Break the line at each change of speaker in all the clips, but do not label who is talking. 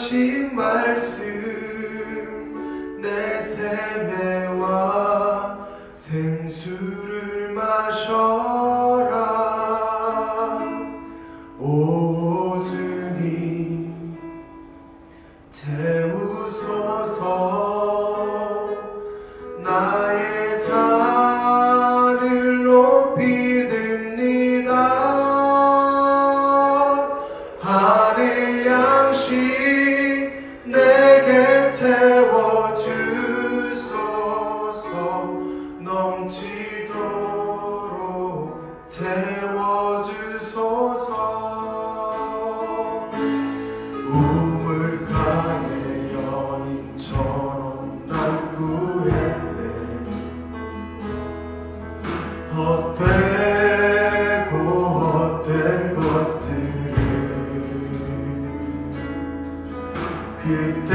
하신 말씀 내 세매와 생수를 마셔라. 오 주님 채우소서. 나의 잔을 높이 듭니다. 하늘 양식 내게 채워주소서. 넘치도록 채워주소서. 우물가의 여인처럼 난 구했네. 헛되고 헛된 것들을 그때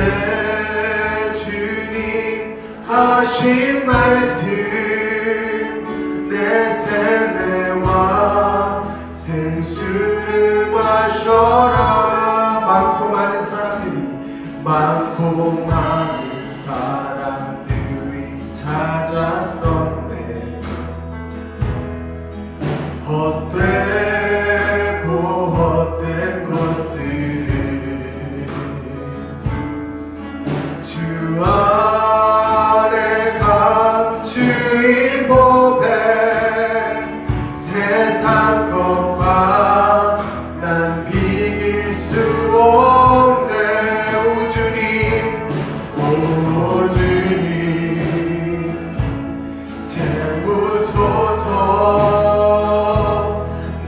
주님 하신 말씀 내 세매와 생수를 마셔라. 많고 많은 사람들이 찾았었네. 헛되고 헛된 것들을 주 안에 감추인 법에 세상 것과 난 비길 수 없네. 오 주님 채우소서.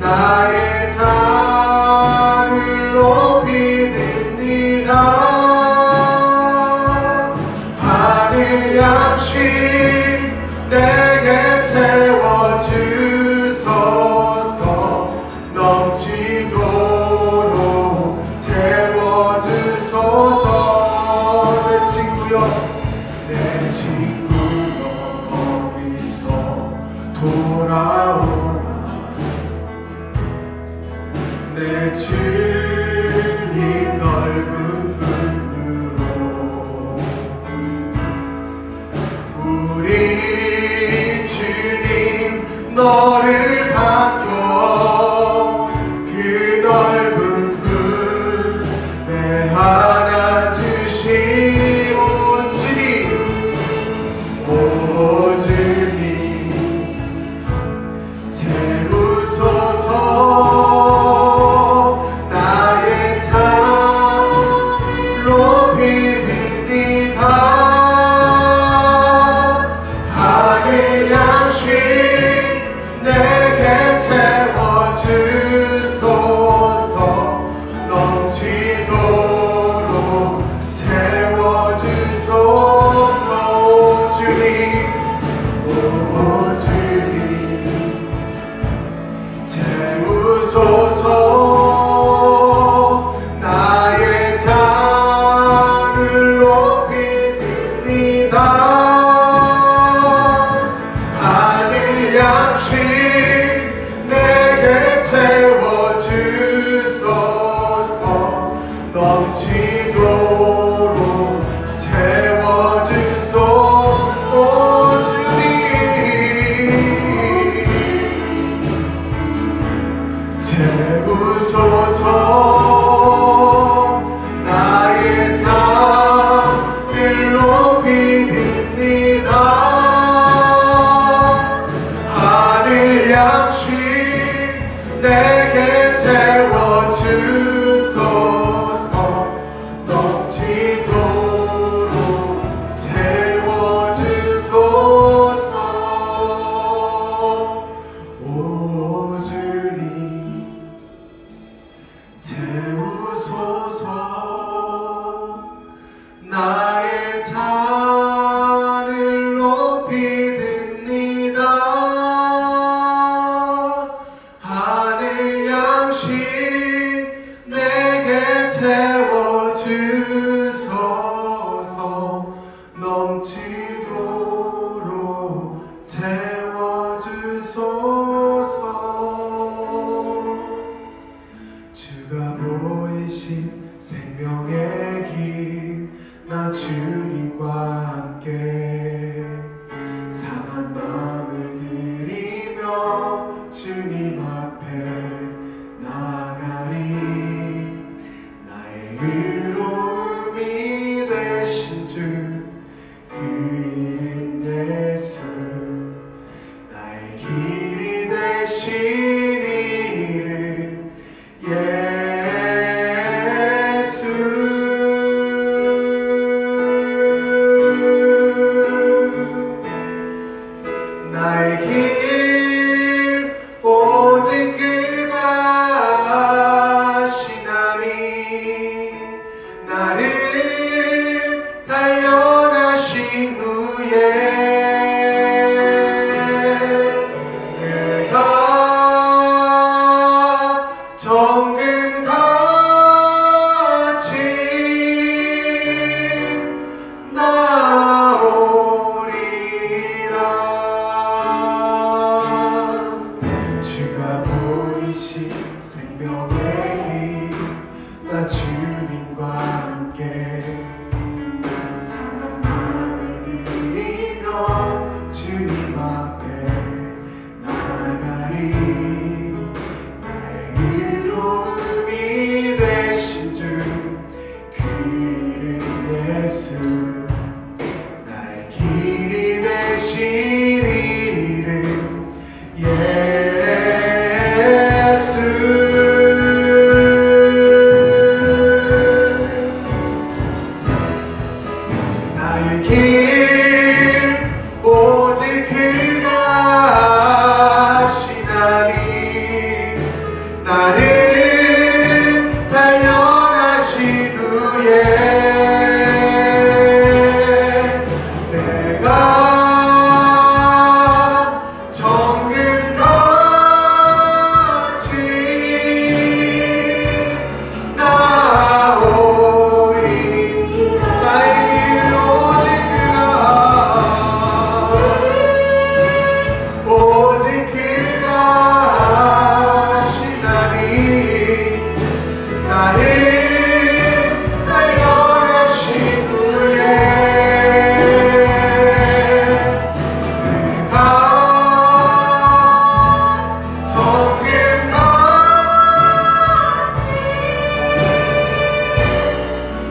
나의 잔을 높이 듭니다. 하늘 양식 내게 채워주소서. 넘치도록 채워주소서. 내 친구여 거기서 돌아오라. 내 주님 넓은 품으로 우리 주님 너를 반겨 그 넓은 품에 안아주시. 오 주님 채우소서. 나의 잔을 높이 듭니다. 하늘 양식 내게 채워주소서. 넘치도록 채워주소서. 오 주님 채우소서. 나의 잔을 높이 듭니다. 하늘 양식 내게 채워주소서. 넘치도록 채워주소서. 채우소서. 나의 잔을 높이 듭니다. 하늘 양식 내게 채워주소서. 넘치도록 채워주소서. 오 주님 채우소서. 나의 잔을 높이 듭니다. 하늘 양식 내게 채워주소서. 넘치도록 채워주소서. 주가 보이신 생명의 길 나 주님과 함께 상한 마음을 들이며 주님 앞에 나가리. 나의 의로움이 되신 주 그 이름 예수. 나의 길이 되신 이름 예수. 나의 길 오직 그가 아시나니. 나를 단련하신 후에 내가 정금같이 나오리라. 주가 보이신 생명의 길, 나 주님과 함께 상한 마음을 들이며 주님 앞에 나가리. 나의 의로움이 되신 주 그 이름 예수. 나의 길이 되신 이름 예수. 나의 길 오직 그가 아시나니. 나를 단련하신 후에 내가 정금같이 나오리. 나의 길 오직 그가 아시나니. 나를 단련하신 후에 내가 정금같이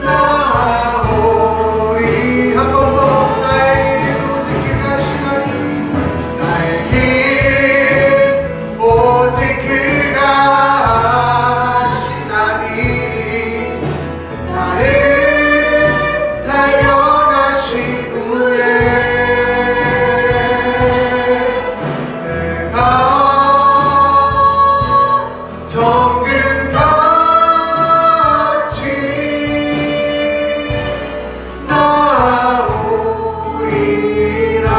나오리. 한 번 더. 나의 길 오직 그가 아시나니. 나의 길 오직 그가 아시나니. 나를 단련하신 후에 내가 정금같이 나오리라.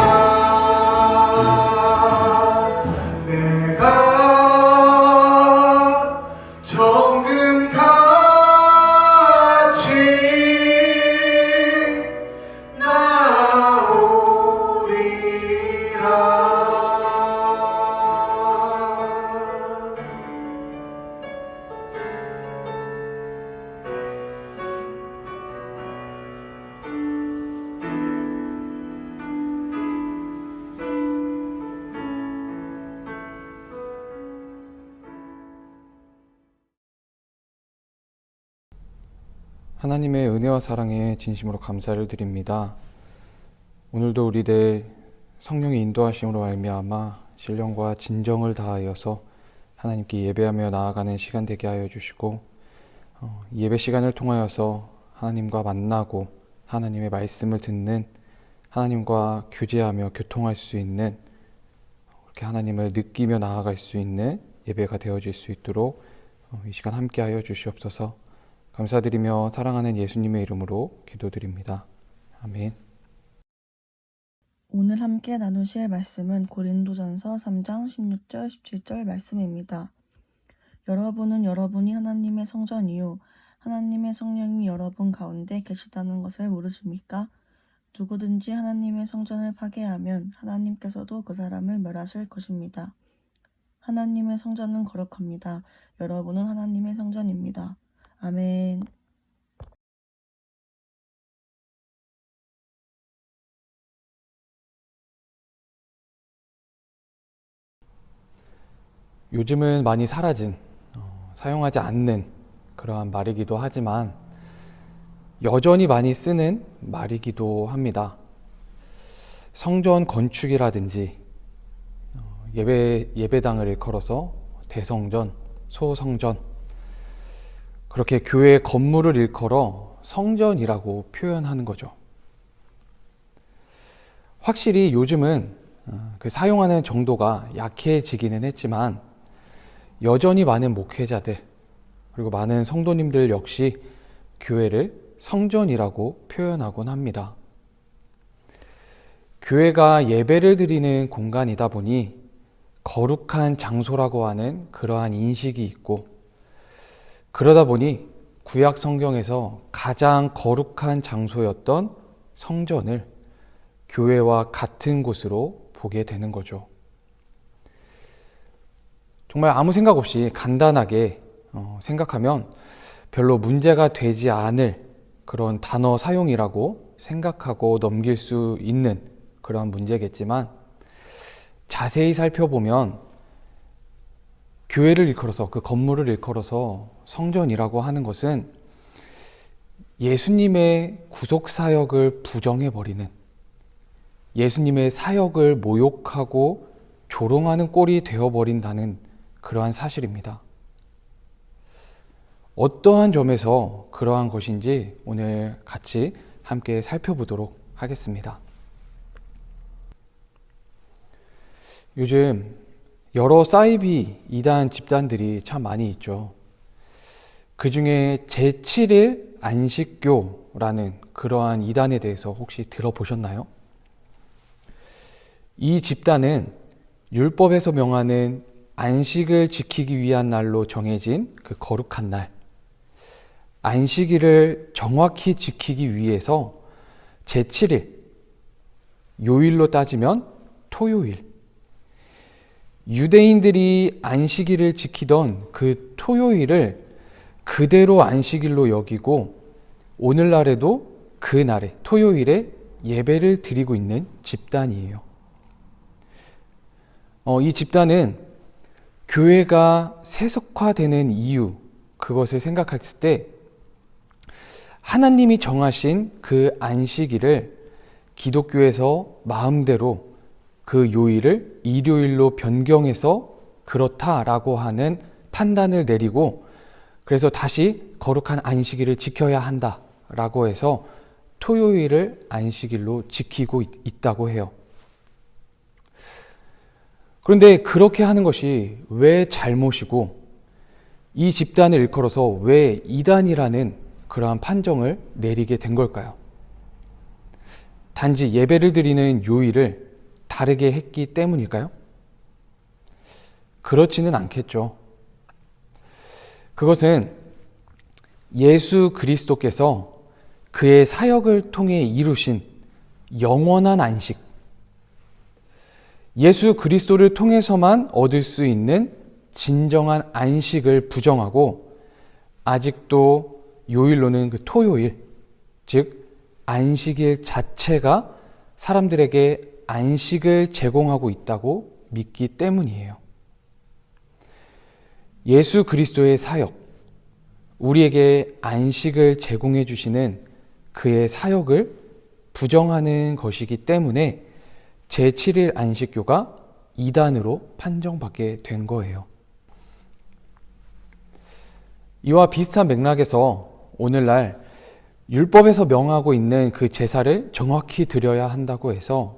내가 정금같이 나오리라.
하나님의 은혜와 사랑에 진심으로 감사를 드립니다. 오늘도 우리들 성령의 인도하심으로 말미암아 신령과 진정을 다하여서 하나님께 예배하며 나아가는 시간 되게 하여 주시고, 이 예배 시간을 통하여서 하나님과 만나고 하나님의 말씀을 듣는, 하나님과 교제하며 교통할 수 있는, 그렇게 하나님을 느끼며 나아갈 수 있는 예배가 되어질 수 있도록 이 시간 함께 하여 주시옵소서. 감사드리며 사랑하는 예수님의 이름으로 기도드립니다. 아멘.
오늘 함께 나누실 말씀은 고린도전서 3장 16절 17절 말씀입니다. 여러분은 여러분이 하나님의 성전이요 하나님의 성령이 여러분 가운데 계시다는 것을 모르십니까? 누구든지 하나님의 성전을 파괴하면 하나님께서도 그 사람을 멸하실 것입니다. 하나님의 성전은 거룩합니다. 여러분은 하나님의 성전입니다. 아멘.
요즘은 많이 사라진, 사용하지 않는 그러한 말이기도 하지만 여전히 많이 쓰는 말이기도 합니다. 성전 건축이라든지 예배당을 일컬어서 대성전, 소성전, 그렇게 교회 건물을 일컬어 성전이라고 표현하는 거죠. 확실히 요즘은 그 사용하는 정도가 약해지기는 했지만 여전히 많은 목회자들 그리고 많은 성도님들 역시 교회를 성전이라고 표현하곤 합니다. 교회가 예배를 드리는 공간이다 보니 거룩한 장소라고 하는 그러한 인식이 있고, 그러다 보니 구약 성경에서 가장 거룩한 장소였던 성전을 교회와 같은 곳으로 보게 되는 거죠. 정말 아무 생각 없이 간단하게 생각하면 별로 문제가 되지 않을 그런 단어 사용이라고 생각하고 넘길 수 있는 그런 문제겠지만, 자세히 살펴보면 교회를 일컬어서, 그 건물을 일컬어서 성전이라고 하는 것은 예수님의 구속사역을 부정해버리는, 예수님의 사역을 모욕하고 조롱하는 꼴이 되어버린다는 그러한 사실입니다. 어떠한 점에서 그러한 것인지 오늘 같이 함께 살펴보도록 하겠습니다. 요즘 여러 사이비 이단 집단들이 참 많이 있죠. 그 중에 제7일 안식교라는 그러한 이단에 대해서 혹시 들어보셨나요? 이 집단은 율법에서 명하는 안식을 지키기 위한 날로 정해진 그 거룩한 날, 안식일을 정확히 지키기 위해서 제7일, 요일로 따지면 토요일, 유대인들이 안식일을 지키던 그 토요일을 그대로 안식일로 여기고 오늘날에도 그 날에, 토요일에 예배를 드리고 있는 집단이에요. 이 집단은 교회가 세속화되는 이유, 그것을 생각했을 때 하나님이 정하신 그 안식일을 기독교에서 마음대로 그 요일을 일요일로 변경해서 그렇다라고 하는 판단을 내리고, 그래서 다시 거룩한 안식일을 지켜야 한다라고 해서 토요일을 안식일로 지키고 있다고 해요. 그런데 그렇게 하는 것이 왜 잘못이고, 이 집단을 일컬어서 왜 이단이라는 그러한 판정을 내리게 된 걸까요? 단지 예배를 드리는 요일을 다르게 했기 때문일까요? 그렇지는 않겠죠. 그것은 예수 그리스도께서 그의 사역을 통해 이루신 영원한 안식, 예수 그리스도를 통해서만 얻을 수 있는 진정한 안식을 부정하고, 아직도 요일로는 그 토요일, 즉 안식일 자체가 사람들에게 안식을 제공하고 있다고 믿기 때문이에요. 예수 그리스도의 사역, 우리에게 안식을 제공해 주시는 그의 사역을 부정하는 것이기 때문에 제7일 안식교가 이단으로 판정받게 된 거예요. 이와 비슷한 맥락에서 오늘날 율법에서 명하고 있는 그 제사를 정확히 드려야 한다고 해서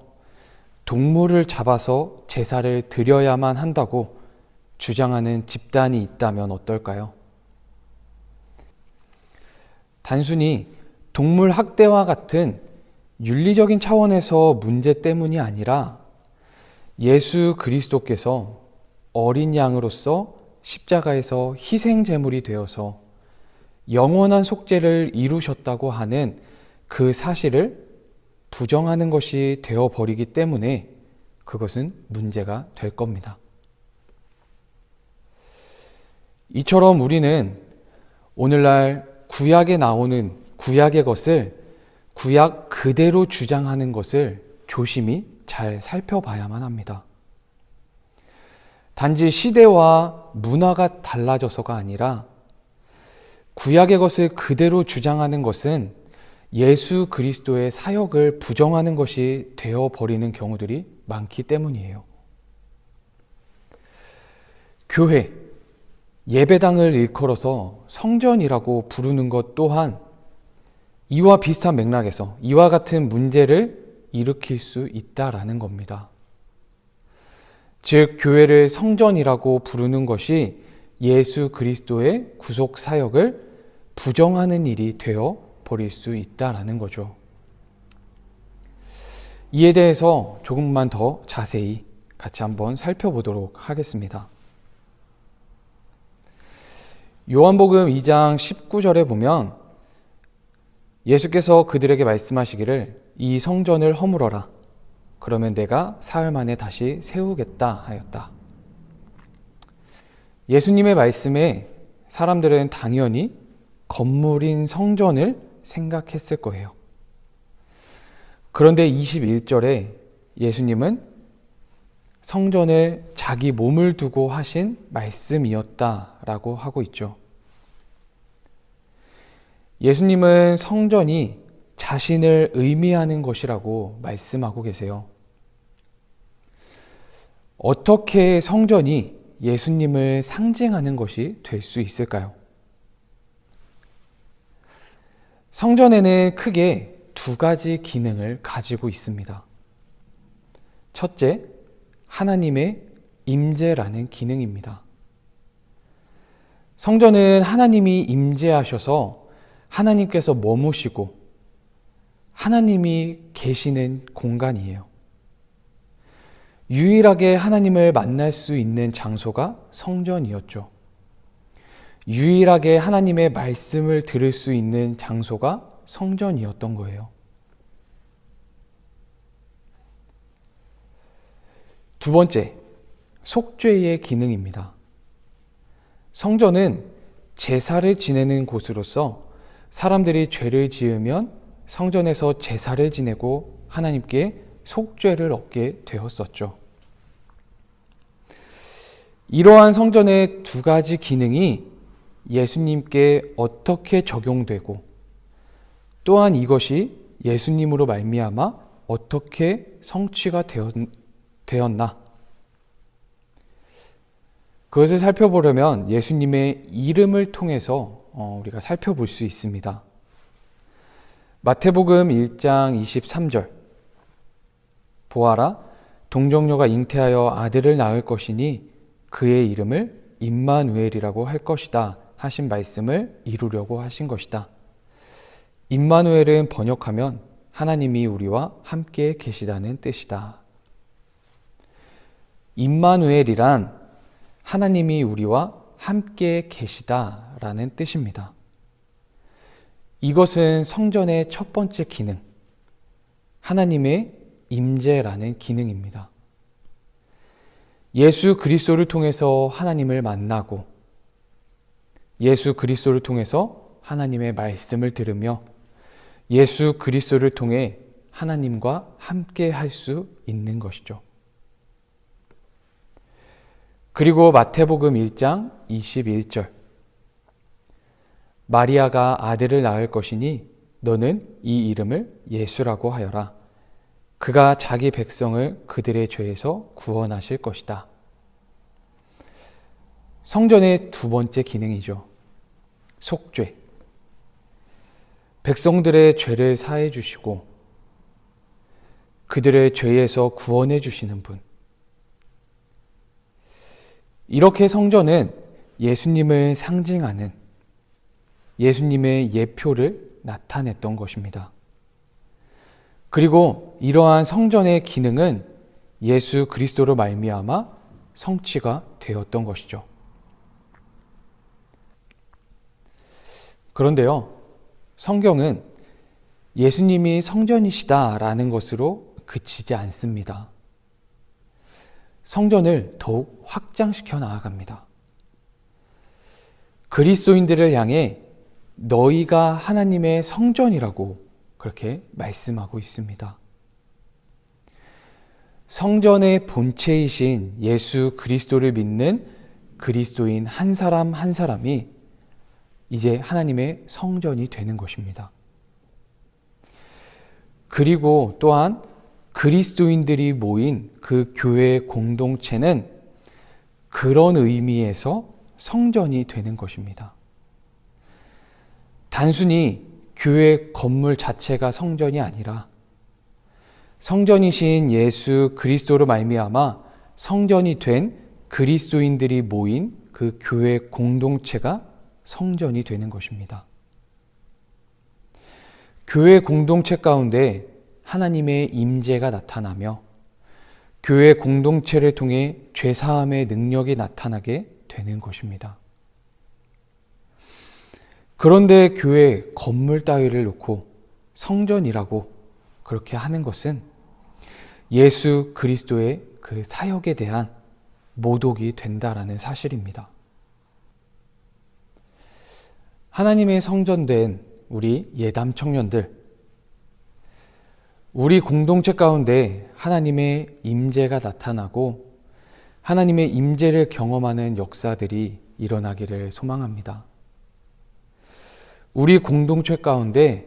동물을 잡아서 제사를 드려야만 한다고 주장하는 집단이 있다면 어떨까요? 단순히 동물 학대와 같은 윤리적인 차원에서 문제 때문이 아니라 예수 그리스도께서 어린 양으로서 십자가에서 희생 제물이 되어서 영원한 속죄를 이루셨다고 하는 그 사실을 부정하는 것이 되어버리기 때문에 그것은 문제가 될 겁니다. 이처럼 우리는 오늘날 구약에 나오는 구약의 것을 구약 그대로 주장하는 것을 조심히 잘 살펴봐야만 합니다. 단지 시대와 문화가 달라져서가 아니라 구약의 것을 그대로 주장하는 것은 예수 그리스도의 사역을 부정하는 것이 되어버리는 경우들이 많기 때문이에요. 교회, 예배당을 일컬어서 성전이라고 부르는 것 또한 이와 비슷한 맥락에서 이와 같은 문제를 일으킬 수 있다라는 겁니다. 즉, 교회를 성전이라고 부르는 것이 예수 그리스도의 구속 사역을 부정하는 일이 되어 버릴 수 있다라는 거죠. 이에 대해서 조금만 더 자세히 같이 한번 살펴보도록 하겠습니다. 요한복음 2장 19절에 보면 예수께서 그들에게 말씀하시기를 이 성전을 허물어라. 그러면 내가 사흘 만에 다시 세우겠다 하였다. 예수님의 말씀에 사람들은 당연히 건물인 성전을 생각했을 거예요. 그런데 21절에 예수님은 성전을 자기 몸을 두고 하신 말씀이었다라고 하고 있죠. 예수님은 성전이 자신을 의미하는 것이라고 말씀하고 계세요. 어떻게 성전이 예수님을 상징하는 것이 될 수 있을까요? 성전에는 크게 두 가지 기능을 가지고 있습니다. 첫째, 하나님의 임재라는 기능입니다. 성전은 하나님이 임재하셔서 하나님께서 머무시고 하나님이 계시는 공간이에요. 유일하게 하나님을 만날 수 있는 장소가 성전이었죠. 유일하게 하나님의 말씀을 들을 수 있는 장소가 성전이었던 거예요. 두 번째, 속죄의 기능입니다. 성전은 제사를 지내는 곳으로서 사람들이 죄를 지으면 성전에서 제사를 지내고 하나님께 속죄를 얻게 되었었죠. 이러한 성전의 두 가지 기능이 예수님께 어떻게 적용되고 또한 이것이 예수님으로 말미암아 어떻게 성취가 되었나? 그것을 살펴보려면 예수님의 이름을 통해서 우리가 살펴볼 수 있습니다. 마태복음 1장 23절 보아라, 동정녀가 잉태하여 아들을 낳을 것이니 그의 이름을 임마누엘이라고 할 것이다 하신 말씀을 이루려고 하신 것이다. 임마누엘은 번역하면 하나님이 우리와 함께 계시다는 뜻이다. 임마누엘이란 하나님이 우리와 함께 계시다라는 뜻입니다. 이것은 성전의 첫 번째 기능, 하나님의 임재라는 기능입니다. 예수 그리스도를 통해서 하나님을 만나고 예수 그리스도를 통해서 하나님의 말씀을 들으며 예수 그리스도를 통해 하나님과 함께 할 수 있는 것이죠. 그리고 마태복음 1장 21절 마리아가 아들을 낳을 것이니 너는 이 이름을 예수라고 하여라. 그가 자기 백성을 그들의 죄에서 구원하실 것이다. 성전의 두 번째 기능이죠. 속죄. 백성들의 죄를 사해 주시고 그들의 죄에서 구원해 주시는 분. 이렇게 성전은 예수님을 상징하는 예수님의 예표를 나타냈던 것입니다. 그리고 이러한 성전의 기능은 예수 그리스도로 말미암아 성취가 되었던 것이죠. 그런데요, 성경은 예수님이 성전이시다라는 것으로 그치지 않습니다. 성전을 더욱 확장시켜 나아갑니다. 그리스도인들을 향해 너희가 하나님의 성전이라고 그렇게 말씀하고 있습니다. 성전의 본체이신 예수 그리스도를 믿는 그리스도인 한 사람 한 사람이 이제 하나님의 성전이 되는 것입니다. 그리고 또한 그리스도인들이 모인 그 교회 공동체는 그런 의미에서 성전이 되는 것입니다. 단순히 교회 건물 자체가 성전이 아니라 성전이신 예수 그리스도로 말미암아 성전이 된 그리스도인들이 모인 그 교회 공동체가 성전이 되는 것입니다. 교회 공동체 가운데 하나님의 임재가 나타나며 교회 공동체를 통해 죄사함의 능력이 나타나게 되는 것입니다. 그런데 교회 건물 따위를 놓고 성전이라고 그렇게 하는 것은 예수 그리스도의 그 사역에 대한 모독이 된다라는 사실입니다. 하나님의 성전된 우리 예담 청년들, 우리 공동체 가운데 하나님의 임재가 나타나고 하나님의 임재를 경험하는 역사들이 일어나기를 소망합니다. 우리 공동체 가운데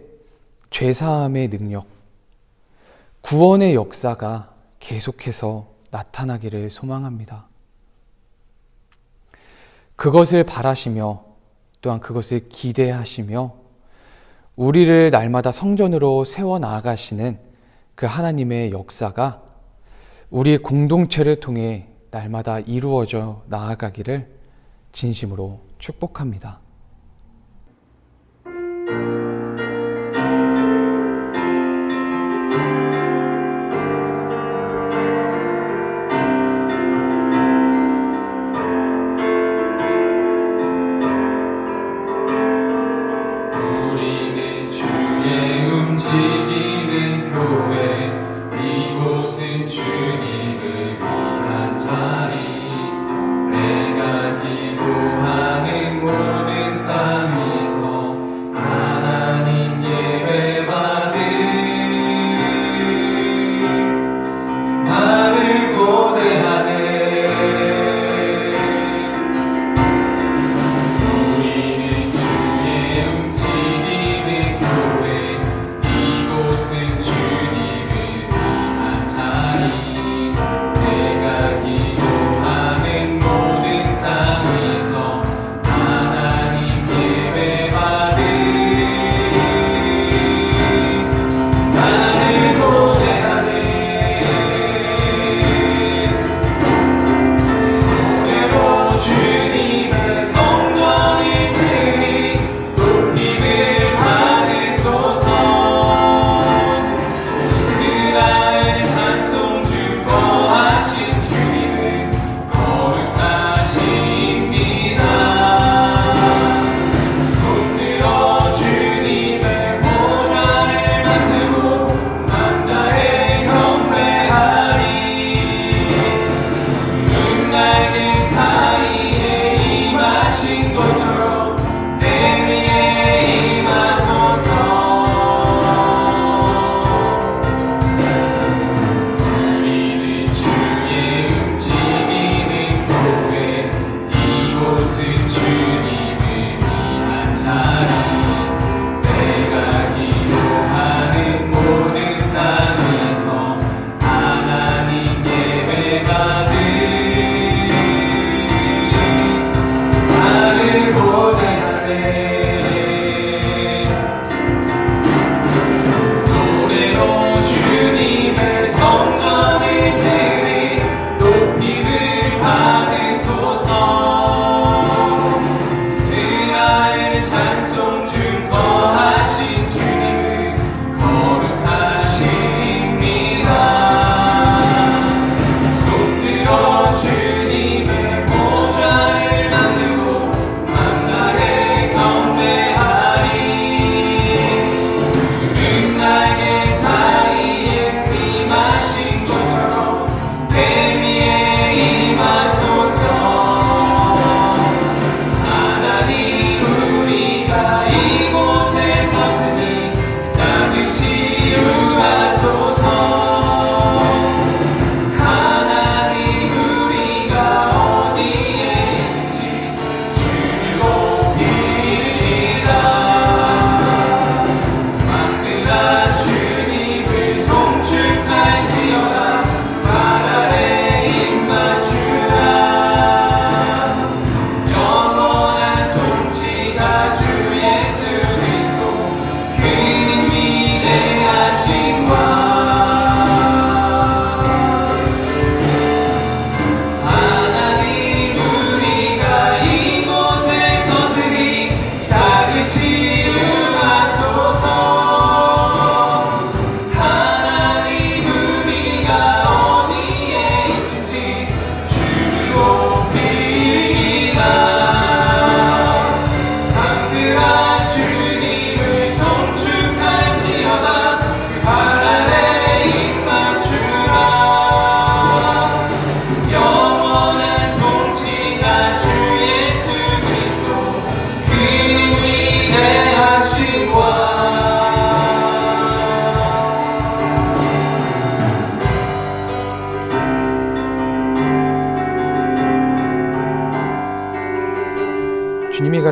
죄사함의 능력, 구원의 역사가 계속해서 나타나기를 소망합니다. 그것을 바라시며 또한 그것을 기대하시며 우리를 날마다 성전으로 세워나가시는 그 하나님의 역사가 우리 공동체를 통해 날마다 이루어져 나아가기를 진심으로 축복합니다.
움직이는 교회, 이곳은 주님을 위한 자리. 내가 기도하는 모든 땅에서 하나님 예배받은 나를 고대하네. 우리는 주의 움직이는 교회, 이곳은 주님을 위한 자리. 내가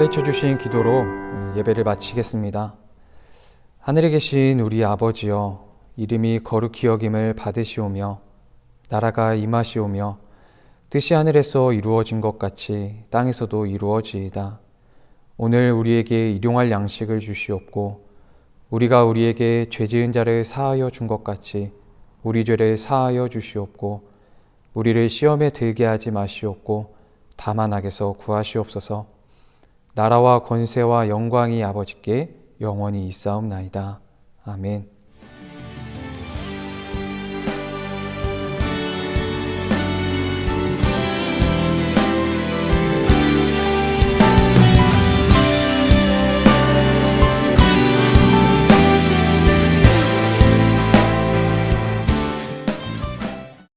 가르쳐 주신 기도로 예배를 마치겠습니다. 하늘에 계신 우리 아버지여, 이름이 거룩히 여김을 받으시오며 나라가 임하시오며 뜻이 하늘에서 이루어진 것 같이 땅에서도 이루어지이다. 오늘 우리에게 일용할 양식을 주시옵고 우리가 우리에게 죄 지은 자를 사하여 준 것 같이 우리 죄를 사하여 주시옵고 우리를 시험에 들게 하지 마시옵고 다만 악에서 구하시옵소서. 나라와 권세와 영광이 아버지께 영원히 있사옵나이다. 아멘.